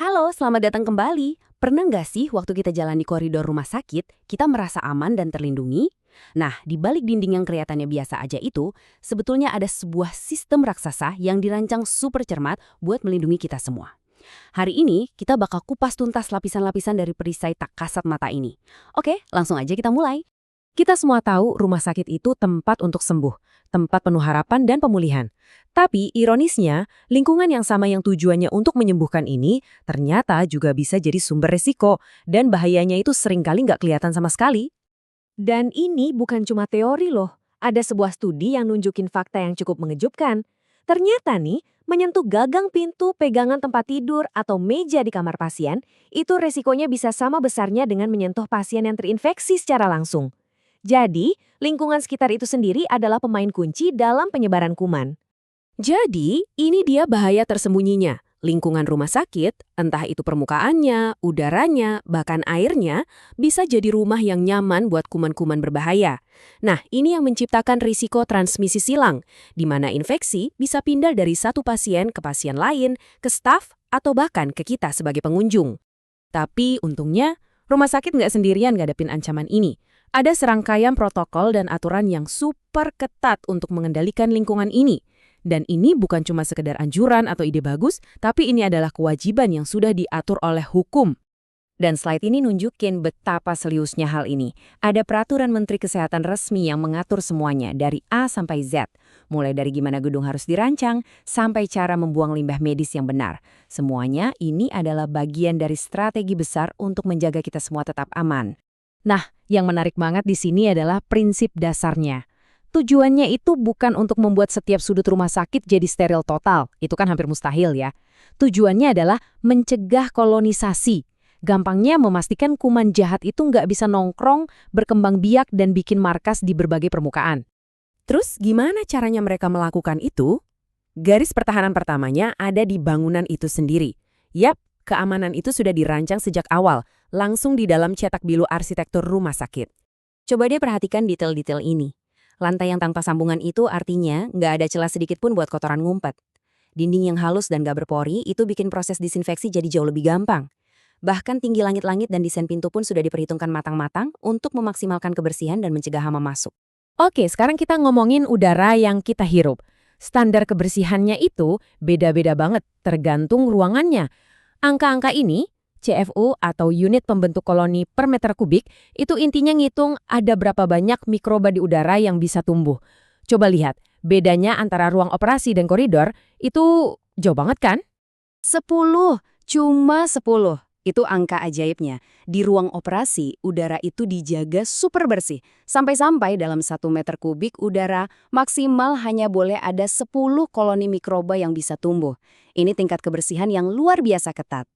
Halo, selamat datang kembali. Pernah nggak sih waktu kita jalan di koridor rumah sakit, kita merasa aman dan terlindungi? Nah, di balik dinding yang kelihatannya biasa aja itu, sebetulnya ada sebuah sistem raksasa yang dirancang super cermat buat melindungi kita semua. Hari ini, kita bakal kupas tuntas lapisan-lapisan dari perisai tak kasat mata ini. Oke, langsung aja kita mulai. Kita semua tahu rumah sakit itu tempat untuk sembuh, tempat penuh harapan dan pemulihan. Tapi ironisnya, lingkungan yang sama yang tujuannya untuk menyembuhkan ini ternyata juga bisa jadi sumber resiko dan bahayanya itu seringkali nggak kelihatan sama sekali. Dan ini bukan cuma teori loh. Ada sebuah studi yang nunjukin fakta yang cukup mengejutkan. Ternyata nih, menyentuh gagang pintu, pegangan tempat tidur, atau meja di kamar pasien, itu resikonya bisa sama besarnya dengan menyentuh pasien yang terinfeksi secara langsung. Jadi, lingkungan sekitar itu sendiri adalah pemain kunci dalam penyebaran kuman. Jadi, ini dia bahaya tersembunyinya. Lingkungan rumah sakit, entah itu permukaannya, udaranya, bahkan airnya, bisa jadi rumah yang nyaman buat kuman-kuman berbahaya. Nah, ini yang menciptakan risiko transmisi silang, di mana infeksi bisa pindah dari satu pasien ke pasien lain, ke staf, atau bahkan ke kita sebagai pengunjung. Tapi untungnya, rumah sakit nggak sendirian ngadepin ancaman ini. Ada serangkaian protokol dan aturan yang super ketat untuk mengendalikan lingkungan ini. Dan ini bukan cuma sekedar anjuran atau ide bagus, tapi ini adalah kewajiban yang sudah diatur oleh hukum. Dan slide ini nunjukin betapa seriusnya hal ini. Ada peraturan Menteri Kesehatan resmi yang mengatur semuanya dari A sampai Z. Mulai dari gimana gedung harus dirancang, sampai cara membuang limbah medis yang benar. Semuanya ini adalah bagian dari strategi besar untuk menjaga kita semua tetap aman. Nah, yang menarik banget di sini adalah prinsip dasarnya. Tujuannya itu bukan untuk membuat setiap sudut rumah sakit jadi steril total. Itu kan hampir mustahil ya. Tujuannya adalah mencegah kolonisasi. Gampangnya memastikan kuman jahat itu nggak bisa nongkrong, berkembang biak, dan bikin markas di berbagai permukaan. Terus gimana caranya mereka melakukan itu? Garis pertahanan pertamanya ada di bangunan itu sendiri. Yap, keamanan itu sudah dirancang sejak awal, langsung di dalam cetak bilu arsitektur rumah sakit. Coba deh perhatikan detail-detail ini. Lantai yang tanpa sambungan itu artinya nggak ada celah sedikit pun buat kotoran ngumpet. Dinding yang halus dan gak berpori itu bikin proses disinfeksi jadi jauh lebih gampang. Bahkan tinggi langit-langit dan desain pintu pun sudah diperhitungkan matang-matang untuk memaksimalkan kebersihan dan mencegah hama masuk. Oke, sekarang kita ngomongin udara yang kita hirup. Standar kebersihannya itu beda-beda banget tergantung ruangannya. Angka-angka ini, CFU atau unit pembentuk koloni per meter kubik, itu intinya ngitung ada berapa banyak mikroba di udara yang bisa tumbuh. Coba lihat, bedanya antara ruang operasi dan koridor itu jauh banget kan? 10, cuma 10. Itu angka ajaibnya. Di ruang operasi, udara itu dijaga super bersih. Sampai-sampai dalam 1 meter kubik udara maksimal hanya boleh ada 10 koloni mikroba yang bisa tumbuh. Ini tingkat kebersihan yang luar biasa ketat.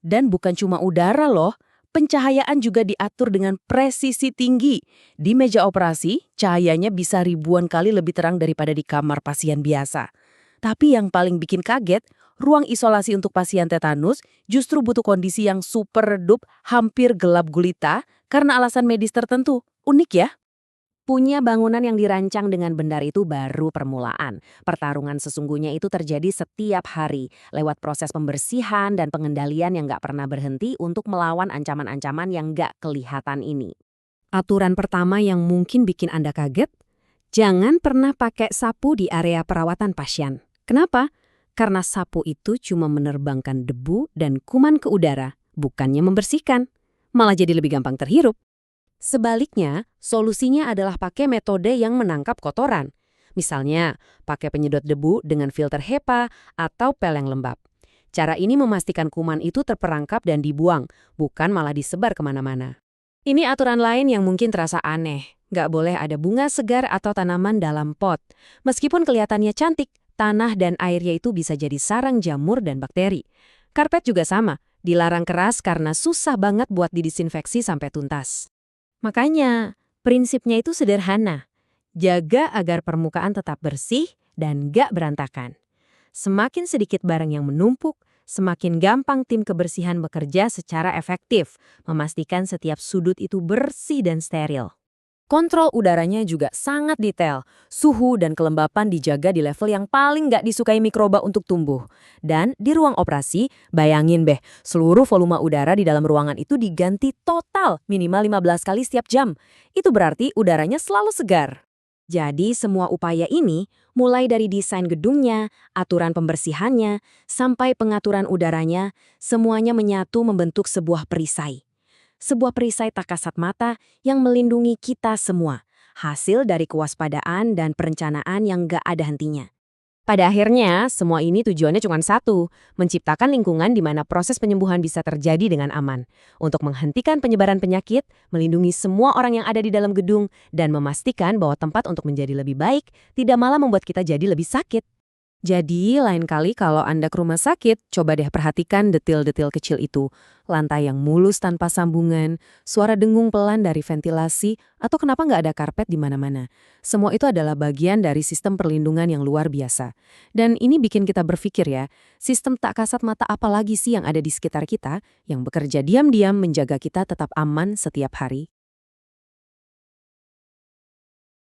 Dan bukan cuma udara loh, pencahayaan juga diatur dengan presisi tinggi. Di meja operasi, cahayanya bisa ribuan kali lebih terang daripada di kamar pasien biasa. Tapi yang paling bikin kaget, ruang isolasi untuk pasien tetanus justru butuh kondisi yang super redup, hampir gelap gulita karena alasan medis tertentu. Unik ya? Punya bangunan yang dirancang dengan benar itu baru permulaan. Pertarungan sesungguhnya itu terjadi setiap hari lewat proses pembersihan dan pengendalian yang nggak pernah berhenti untuk melawan ancaman-ancaman yang nggak kelihatan ini. Aturan pertama yang mungkin bikin Anda kaget, jangan pernah pakai sapu di area perawatan pasien. Kenapa? Karena sapu itu cuma menerbangkan debu dan kuman ke udara, bukannya membersihkan. Malah jadi lebih gampang terhirup. Sebaliknya, solusinya adalah pakai metode yang menangkap kotoran. Misalnya, pakai penyedot debu dengan filter HEPA atau pel yang lembab. Cara ini memastikan kuman itu terperangkap dan dibuang, bukan malah disebar kemana-mana. Ini aturan lain yang mungkin terasa aneh. Nggak boleh ada bunga segar atau tanaman dalam pot. Meskipun kelihatannya cantik, tanah dan airnya itu bisa jadi sarang jamur dan bakteri. Karpet juga sama, dilarang keras karena susah banget buat didisinfeksi sampai tuntas. Makanya, prinsipnya itu sederhana. Jaga agar permukaan tetap bersih dan gak berantakan. Semakin sedikit barang yang menumpuk, semakin gampang tim kebersihan bekerja secara efektif, memastikan setiap sudut itu bersih dan steril. Kontrol udaranya juga sangat detail. Suhu dan kelembapan dijaga di level yang paling nggak disukai mikroba untuk tumbuh. Dan di ruang operasi, bayangin seluruh volume udara di dalam ruangan itu diganti total minimal 15 kali setiap jam. Itu berarti udaranya selalu segar. Jadi semua upaya ini, mulai dari desain gedungnya, aturan pembersihannya, sampai pengaturan udaranya, semuanya menyatu membentuk sebuah perisai. Sebuah perisai tak kasat mata yang melindungi kita semua, hasil dari kewaspadaan dan perencanaan yang gak ada hentinya. Pada akhirnya, semua ini tujuannya cuma satu, menciptakan lingkungan di mana proses penyembuhan bisa terjadi dengan aman. Untuk menghentikan penyebaran penyakit, melindungi semua orang yang ada di dalam gedung, dan memastikan bahwa tempat untuk menjadi lebih baik tidak malah membuat kita jadi lebih sakit. Jadi, lain kali kalau Anda ke rumah sakit, coba deh perhatikan detil-detil kecil itu. Lantai yang mulus tanpa sambungan, suara dengung pelan dari ventilasi, atau kenapa nggak ada karpet di mana-mana. Semua itu adalah bagian dari sistem perlindungan yang luar biasa. Dan ini bikin kita berpikir ya, sistem tak kasat mata apa lagi sih yang ada di sekitar kita, yang bekerja diam-diam menjaga kita tetap aman setiap hari?